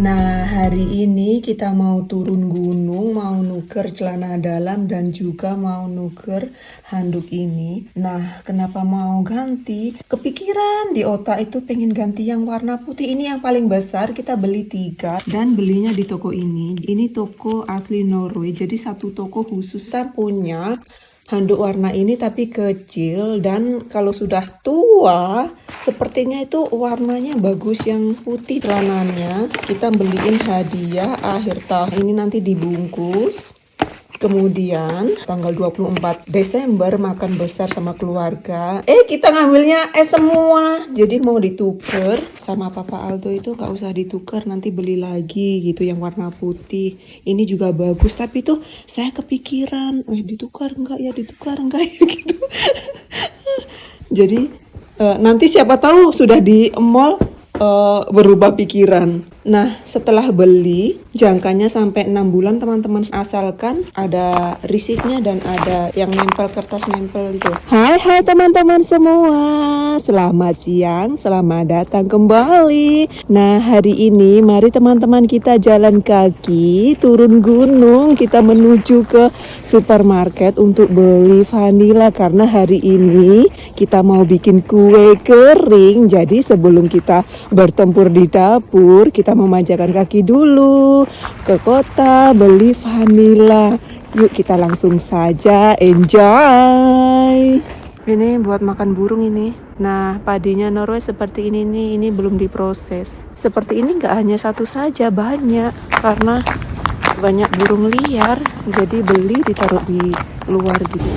Nah, hari ini kita mau turun gunung, mau nuker celana dalam dan juga mau nuker handuk ini. Nah, kenapa mau ganti? Kepikiran di otak itu pengen ganti yang warna putih. Ini yang paling besar, kita beli 3 dan belinya di toko ini. Ini toko asli Norway, jadi satu toko khusus. Saya punya handuk warna ini tapi kecil, dan kalau sudah tua sepertinya itu warnanya bagus yang putih. Celananya kita beliin hadiah akhir tahun ini, nanti dibungkus. Kemudian tanggal 24 Desember makan besar sama keluarga. Kita ngambilnya semua. Jadi mau dituker sama Papa Aldo itu gak usah ditukar, nanti beli lagi gitu yang warna putih. Ini juga bagus, tapi tuh saya kepikiran, ditukar enggak ya gitu. Jadi nanti siapa tahu sudah di mall berubah pikiran. Nah, setelah beli, jangkanya sampai 6 bulan teman-teman, asalkan ada receipt-nya dan ada yang nempel, kertas nempel itu. Hai teman-teman semua, selamat siang, selamat datang kembali. Nah, hari ini mari teman-teman kita jalan kaki, turun gunung, kita menuju ke supermarket untuk beli vanila. Karena hari ini kita mau bikin kue kering, jadi sebelum kita bertempur di dapur, kita memanjakan kaki dulu ke kota beli vanila. Yuk kita langsung saja enjoy. Ini buat makan burung ini. Nah, padinya Norway seperti ini nih, ini belum diproses. Seperti ini nggak hanya satu saja, banyak, karena banyak burung liar, jadi beli ditaruh di luar gitu.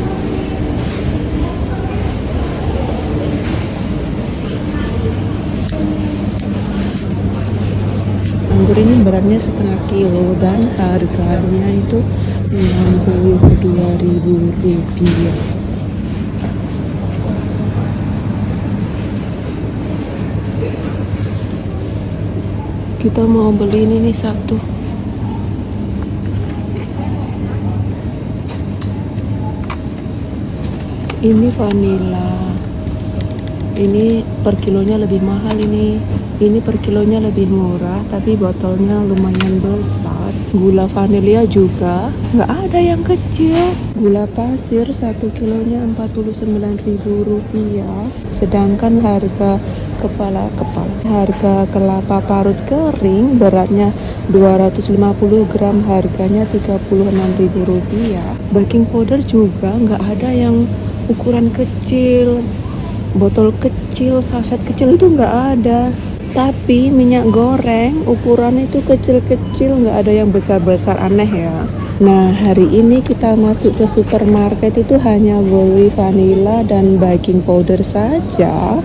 Anggur ini beratnya setengah kilo dan harganya itu 62.000 rupiah. Kita mau beli ini nih satu. Ini vanila. Ini per kilonya lebih mahal ini. Ini per kilonya lebih murah, tapi botolnya lumayan besar. Gula vanilya juga nggak ada yang kecil. Gula pasir 1 kilonya 49.000 rupiah. Sedangkan harga harga kelapa parut kering beratnya 250 gram, harganya 36.000 rupiah. Baking powder juga nggak ada yang ukuran kecil, botol kecil, saset kecil itu nggak ada. Tapi minyak goreng ukurannya itu kecil-kecil, nggak ada yang besar-besar, aneh ya. Nah, hari ini kita masuk ke supermarket itu hanya beli vanila dan baking powder saja.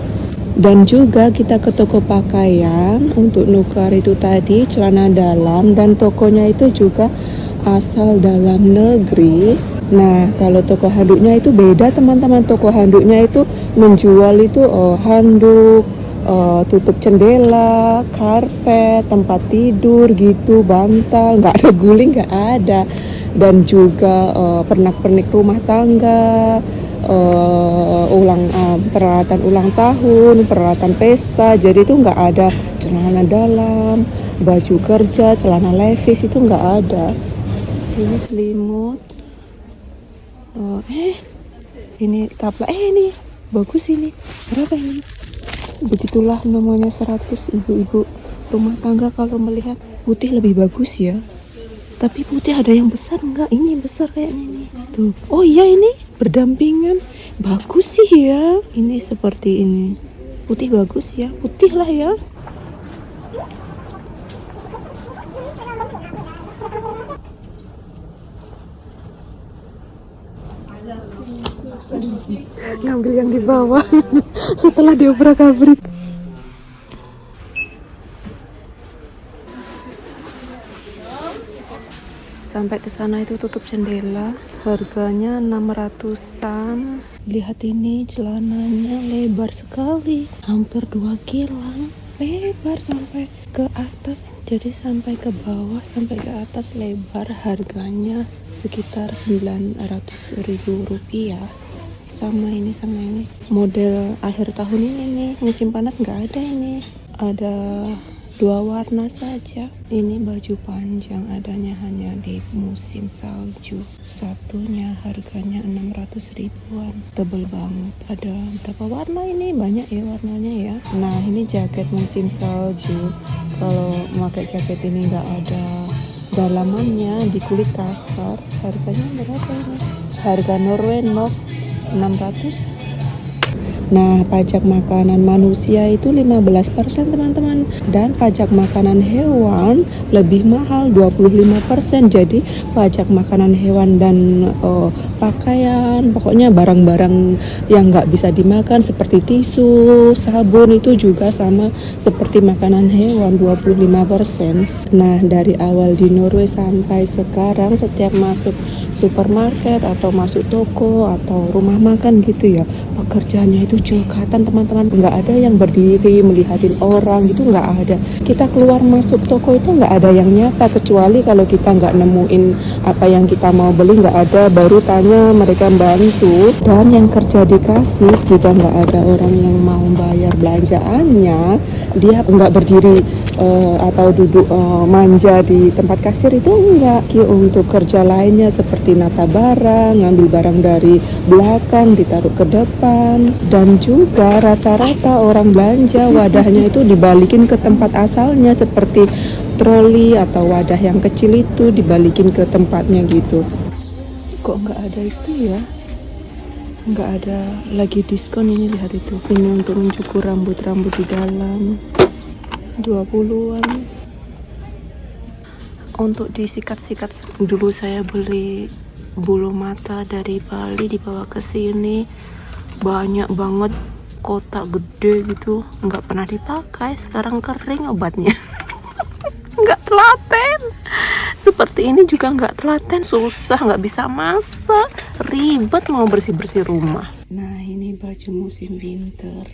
Dan juga kita ke toko pakaian untuk nukar itu tadi celana dalam, dan tokonya itu juga asal dalam negeri. Nah, kalau toko handuknya itu beda teman-teman. Toko handuknya itu menjual itu handuk, tutup jendela, karpet, tempat tidur gitu, bantal, nggak ada guling, nggak ada. Dan juga pernak-pernik rumah tangga, peralatan ulang tahun, peralatan pesta. Jadi itu nggak ada celana dalam, baju kerja, celana levis, itu nggak ada. Ini selimut. Ini taplak. Ini bagus ini. Berapa ini? Begitulah namanya 100. Ibu-ibu rumah tangga kalau melihat putih lebih bagus ya. Tapi putih ada yang besar enggak? Ini besar kayaknya ini. Tuh. Oh iya, ini berdampingan. Bagus sih ya. Ini seperti ini. Putih bagus ya. Putih lah ya. Ngambil yang di bawah setelah diobrak-abrik. Sampai ke sana itu tutup jendela, harganya 600-an. Lihat ini celananya lebar sekali, hampir 2 kilang. Lebar sampai ke atas, jadi sampai ke bawah, sampai ke atas lebar. Harganya sekitar 900.000 rupiah. Sama ini model akhir tahun ini nih, musim panas nggak ada ini. Ada 2 warna saja. Ini baju panjang, adanya hanya di musim salju. Satunya harganya 600 ribuan. Tebel banget. Ada berapa warna ini? Banyak ya warnanya ya. Nah, ini jaket musim salju. Kalau pakai jaket ini nggak ada dalamannya, di kulit kasar. Harganya berapa ini? Harga Norway 600. Nah, pajak makanan manusia itu 15% teman-teman, dan pajak makanan hewan lebih mahal 25%. Jadi pajak makanan hewan dan pakaian, pokoknya barang-barang yang nggak bisa dimakan seperti tisu, sabun itu juga sama seperti makanan hewan 25%. Nah, dari awal di Norway sampai sekarang setiap masuk supermarket atau masuk toko atau rumah makan gitu ya, pekerjaannya itu cekatan teman-teman. Nggak ada yang berdiri melihatin orang gitu, nggak ada. Kita keluar masuk toko itu nggak ada yang nyapa, kecuali kalau kita nggak nemuin apa yang kita mau beli, nggak ada, baru tanya mereka bantu. Dan yang kerja di kasir, jika nggak ada orang yang mau bayar belanjaannya, dia nggak berdiri atau duduk manja di tempat kasir, itu enggak. Untuk kerja lainnya seperti nata barang, ngambil barang dari belakang ditaruh ke depan, dan juga rata-rata orang belanja wadahnya itu dibalikin ke tempat asalnya, seperti troli atau wadah yang kecil itu dibalikin ke tempatnya gitu. Kok nggak ada itu ya? Nggak ada lagi diskon ini, lihat itu. Ini untuk mencukur rambut-rambut di dalam 20-an. Untuk disikat-sikat, dulu saya beli bulu mata dari Bali dibawa ke sini, banyak banget, kotak gede gitu, nggak pernah dipakai. Sekarang kering obatnya. Nggak telaten. Seperti ini juga nggak telaten, susah, nggak bisa masak, ribet mau bersih-bersih rumah. Nah, ini baju musim winter.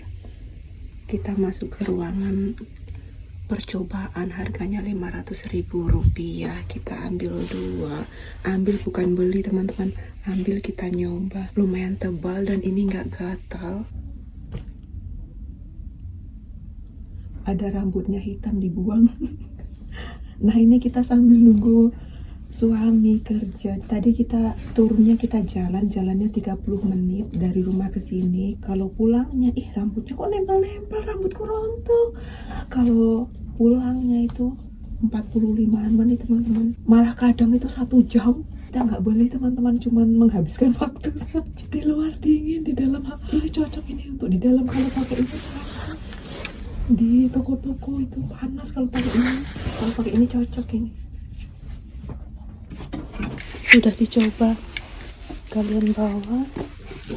Kita masuk ke ruangan percobaan, harganya 500 ribu rupiah. Kita ambil 2, ambil bukan beli teman-teman, ambil kita nyoba. Lumayan tebal dan ini nggak gatal. Ada rambutnya hitam dibuang. Nah, ini kita sambil nunggu suami kerja. Tadi kita turunnya, kita jalannya 30 menit dari rumah ke sini. Kalau pulangnya, rambutnya kok nempel-nempel, rambutku rontok. Kalau pulangnya itu 45 menit teman-teman. Malah kadang itu 1 jam. Kita nggak boleh teman-teman, cuman menghabiskan waktu saja. Di luar dingin, di dalam ini cocok ini untuk di dalam. Kalau pakai ini panas. Di toko-toko itu panas kalau pakai ini. Kalau pakai ini cocok ini. Sudah dicoba, kalian bawa,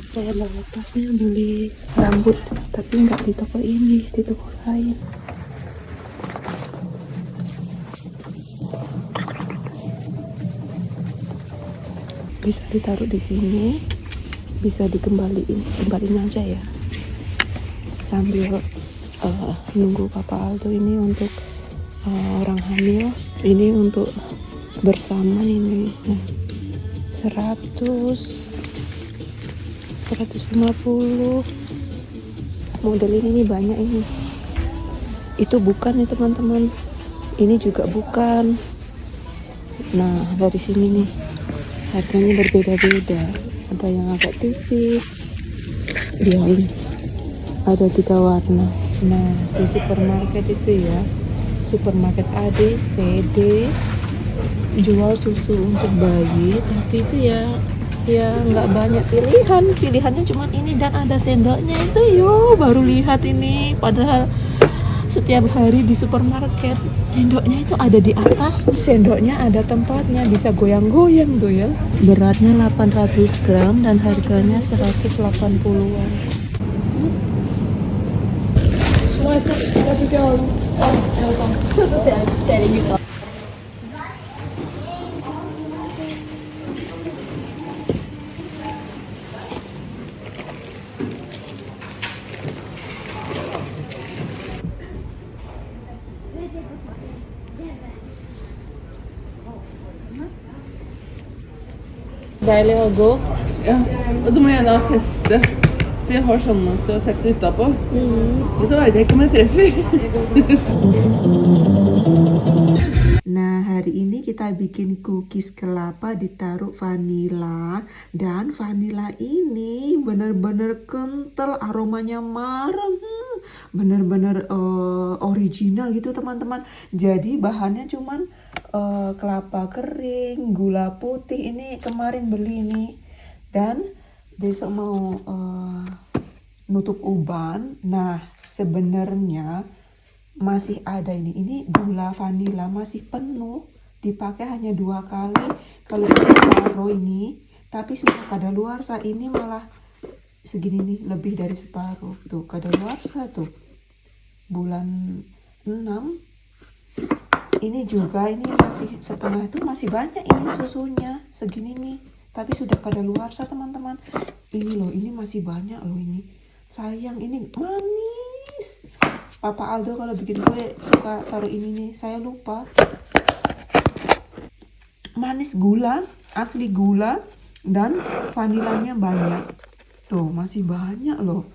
saya bawa tasnya, beli rambut, tapi nggak di toko ini, di toko lain. Bisa ditaruh di sini, bisa dikembaliin aja ya, sambil nunggu Papa Aldo. Ini untuk orang hamil, ini untuk bersama ini. Nah, 150 model ini banyak ini. Itu bukan nih teman-teman, ini juga bukan. Nah, dari sini nih harganya berbeda-beda, ada yang agak tipis ya, ini ada 3 warna. Nah, di supermarket itu ya, supermarket A, D, C, D, jual susu untuk bayi, tapi itu ya nggak banyak pilihannya cuma ini, dan ada sendoknya itu. Baru lihat ini, padahal setiap hari di supermarket sendoknya itu ada di atas, sendoknya ada tempatnya, bisa goyang-goyang tuh ya. Beratnya 800 gram dan harganya 180-an. Deilig å gå. Ja, og så må jeg da teste For jeg har sånne til å sette utapå. Men så vet jeg ikke om jeg treffer. Nah, hari ini kita bikin cookies kelapa ditaruh vanila. Dan vanila ini bener-bener kental, aromanya marem. Bener-bener original gitu teman-teman. Jadi bahannya cuman kelapa kering, gula putih. Ini kemarin beli nih. Dan besok mau nutup uban. Nah, sebenarnya masih ada ini gula vanila masih penuh, dipakai hanya 2 kali. Kalau ini separuh ini, tapi sudah kadaluarsa. Ini malah segini nih, lebih dari separuh tuh kadaluarsa tuh, bulan 6. Ini juga, ini masih setengah, itu masih banyak ini susunya segini nih, tapi sudah kadaluarsa teman-teman. Ini loh, ini masih banyak loh, ini sayang, ini manis. Papa Aldo kalau bikin kue suka taruh ini nih, saya lupa. Manis, gula, asli gula, dan vanilanya banyak. Tuh, masih banyak loh.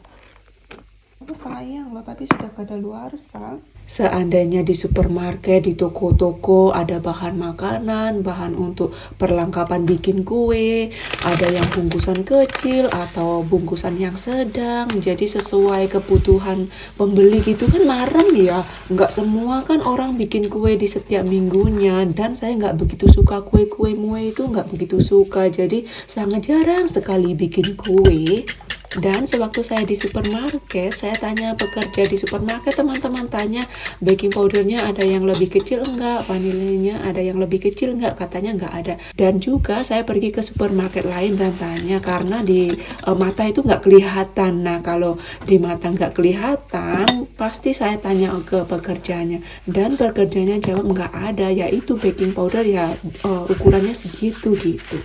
Sayang loh, tapi sudah kadaluarsa. Seandainya di supermarket, di toko-toko ada bahan makanan, bahan untuk perlengkapan bikin kue, ada yang bungkusan kecil atau bungkusan yang sedang, jadi sesuai kebutuhan pembeli gitu kan marem ya. Nggak semua kan orang bikin kue di setiap minggunya, dan saya nggak begitu suka kue-kue mue itu, nggak begitu suka, jadi sangat jarang sekali bikin kue. Dan sewaktu saya di supermarket, saya tanya pekerja di supermarket, teman-teman tanya baking powdernya ada yang lebih kecil enggak, vanilanya ada yang lebih kecil enggak, katanya enggak ada. Dan juga saya pergi ke supermarket lain dan tanya, karena di mata itu enggak kelihatan. Nah, kalau di mata enggak kelihatan, pasti saya tanya ke pekerjanya, dan pekerjanya jawab enggak ada, yaitu baking powder ya ukurannya segitu gitu.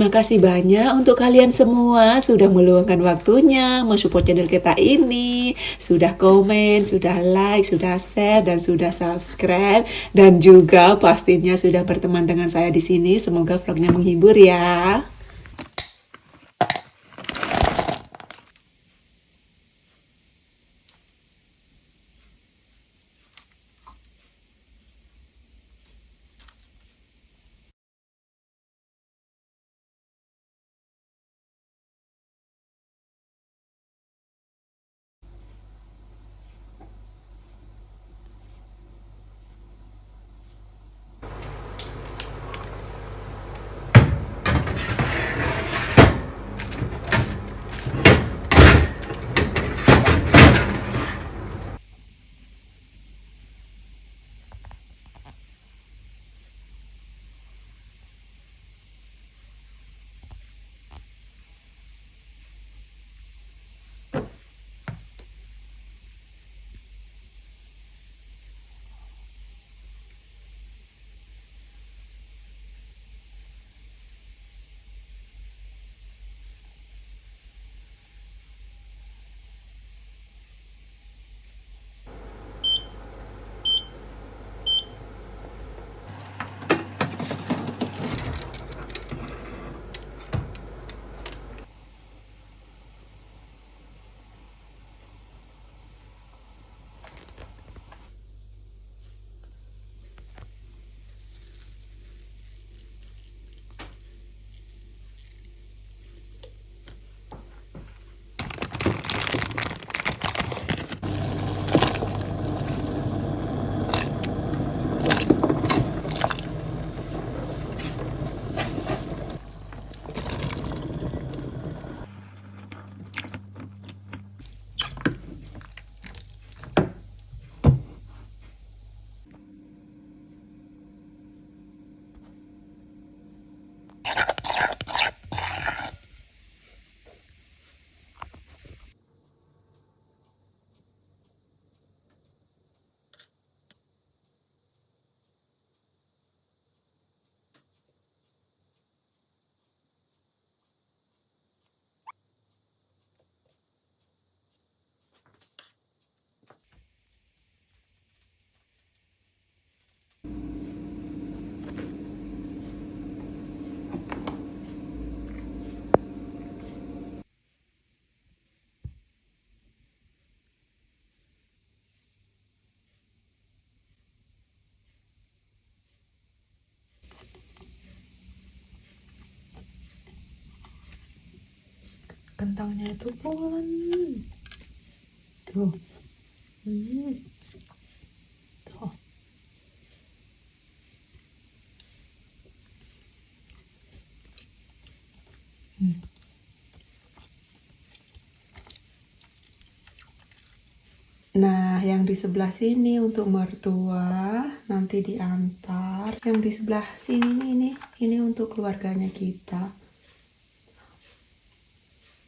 Makasih banyak untuk kalian semua sudah meluangkan waktunya mensupport channel kita ini, sudah komen, sudah like, sudah share, dan sudah subscribe, dan juga pastinya sudah berteman dengan saya di sini. Semoga vlognya menghibur ya. Kentangnya itu pulen. Tuh. Tuh. Nah, yang di sebelah sini untuk mertua nanti diantar. Yang di sebelah sini ini untuk keluarganya kita.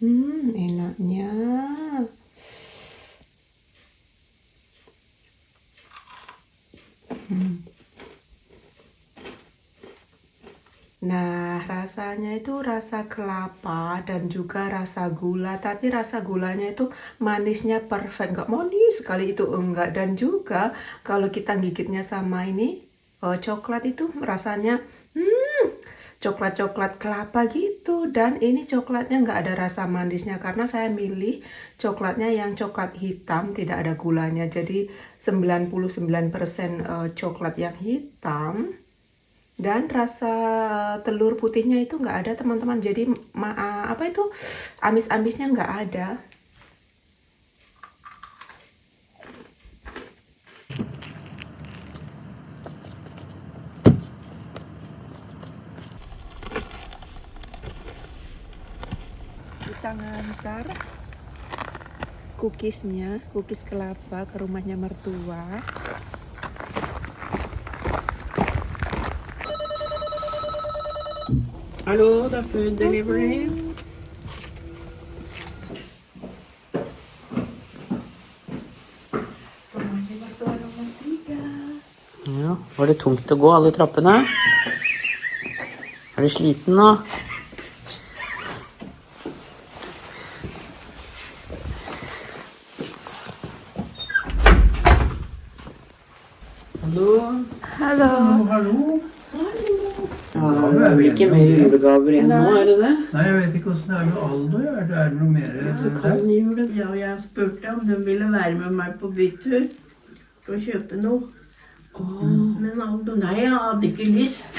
Enaknya. Nah, rasanya itu rasa kelapa dan juga rasa gula, tapi rasa gulanya itu manisnya perfect, nggak manis sekali itu enggak. Dan juga kalau kita gigitnya sama ini coklat itu rasanya coklat-coklat kelapa gitu. Dan ini coklatnya nggak ada rasa manisnya karena saya milih coklatnya yang coklat hitam, tidak ada gulanya. Jadi 99% coklat yang hitam. Dan rasa telur putihnya itu nggak ada teman-teman, jadi apa itu amis-amisnya nggak ada. Kita ngantar cookies kelapa ke rumahnya mertua. Hallå, det är food delivery. Rumahnya mertua nomor 3. Ja, var det tungt å gå alle trappene? Er du sliten nå? Hallo. Halo. Hallo? Ja, det er vel ikke mer julegaver igjen nå, er det det? Nei, jeg vet ikke hvordan det er med Aldo. Er det noe mer? Ja, og jeg spurte om de ville være med meg på bytur for å kjøpe noe. Men Aldo, nei, jeg hadde ikke lyst.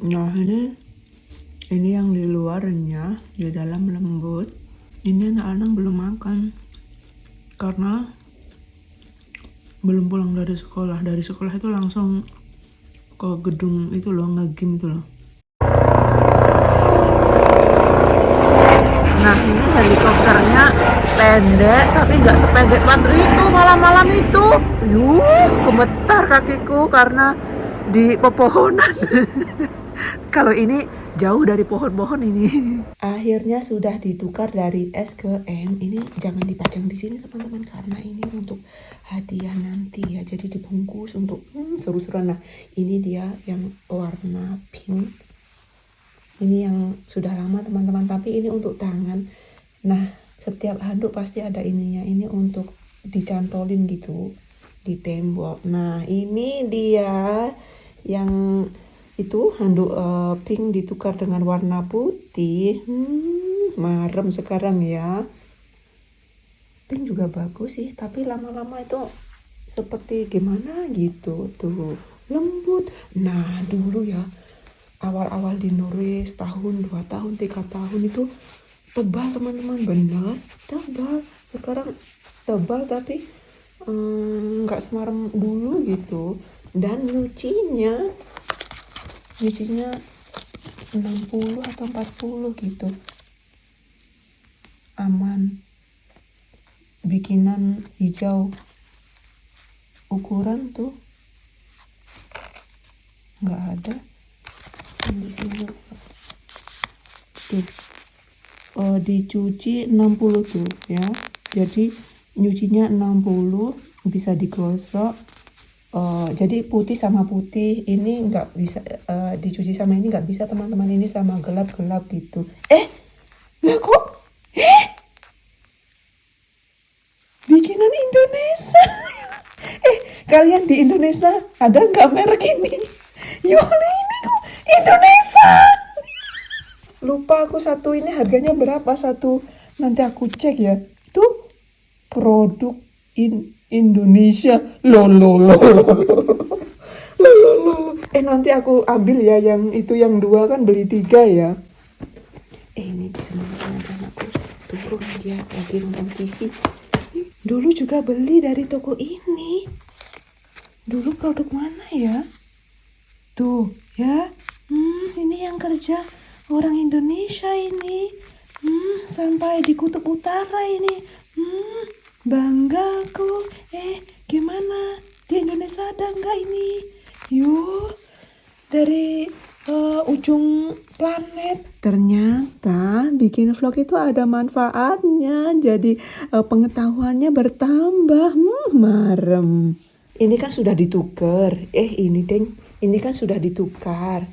Nah, ini yang di luarnya, di dalam lembut. Ini anak-anak belum makan karena belum pulang dari sekolah. Dari sekolah itu langsung ke gedung itu loh, nge-gym itu loh. Nah, ini helikopternya pendek tapi nggak sependek waktu itu malam-malam itu. Gemetar kakiku karena di pepohonan. Kalau ini jauh dari pohon-pohon ini. Akhirnya sudah ditukar dari S ke M. Ini jangan dipajang di sini teman-teman karena ini untuk hadiah nanti ya. Jadi dibungkus untuk seru-seruan. Nah, ini dia yang warna pink. Ini yang sudah lama teman-teman, tapi ini untuk tangan. Nah, setiap handuk pasti ada ininya. Ini untuk dicantolin gitu di tembok. Nah, ini dia yang itu handuk pink ditukar dengan warna putih. Marem sekarang ya. Pink juga bagus sih, tapi lama-lama itu seperti gimana gitu tuh, lembut. Nah, dulu ya awal-awal di Norway tahun 2 tahun 3 tahun itu tebal teman-teman, bener tebal. Sekarang tebal tapi nggak semarem dulu gitu. Dan nyucinya 60 atau 40 gitu, aman. Bikinan hijau ukuran tuh nggak ada di sini tuh. Dicuci 60 tuh ya, jadi nyucinya 60 bisa digosok. Jadi putih sama putih ini nggak bisa dicuci sama ini nggak bisa teman-teman, ini sama gelap-gelap gitu. Lah kok bikinan Indonesia. Kalian di Indonesia ada nggak merek ini? Yoli, ini kok Indonesia. Lupa aku satu ini harganya berapa satu, nanti aku cek ya. Tuh produk Indonesia. Lo. Nanti aku ambil ya yang itu, yang 2 kan beli 3 ya. Ini bisa nonton ada anakku turun, dia lagi nonton TV. Dulu juga beli dari toko ini. Dulu produk mana ya? Tuh ya. Ini yang kerja orang Indonesia ini. Sampai di Kutub Utara ini. Bangga aku. Gimana? Di Indonesia ada nggak ini? Yuk, dari ujung planet. Ternyata bikin vlog itu ada manfaatnya. Jadi pengetahuannya bertambah. Marem. Ini kan sudah ditukar. Ini kan sudah ditukar.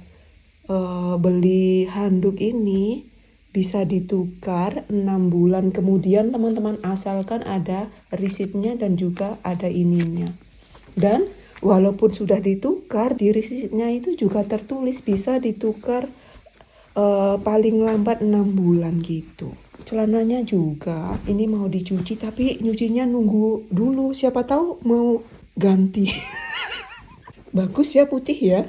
Beli handuk ini bisa ditukar 6 bulan kemudian, teman-teman, asalkan ada risitnya dan juga ada ininya. Dan walaupun sudah ditukar, di risitnya itu juga tertulis bisa ditukar paling lambat 6 bulan gitu. Celananya juga ini mau dicuci, tapi nyucinya nunggu dulu, siapa tahu mau ganti. Bagus ya putih ya.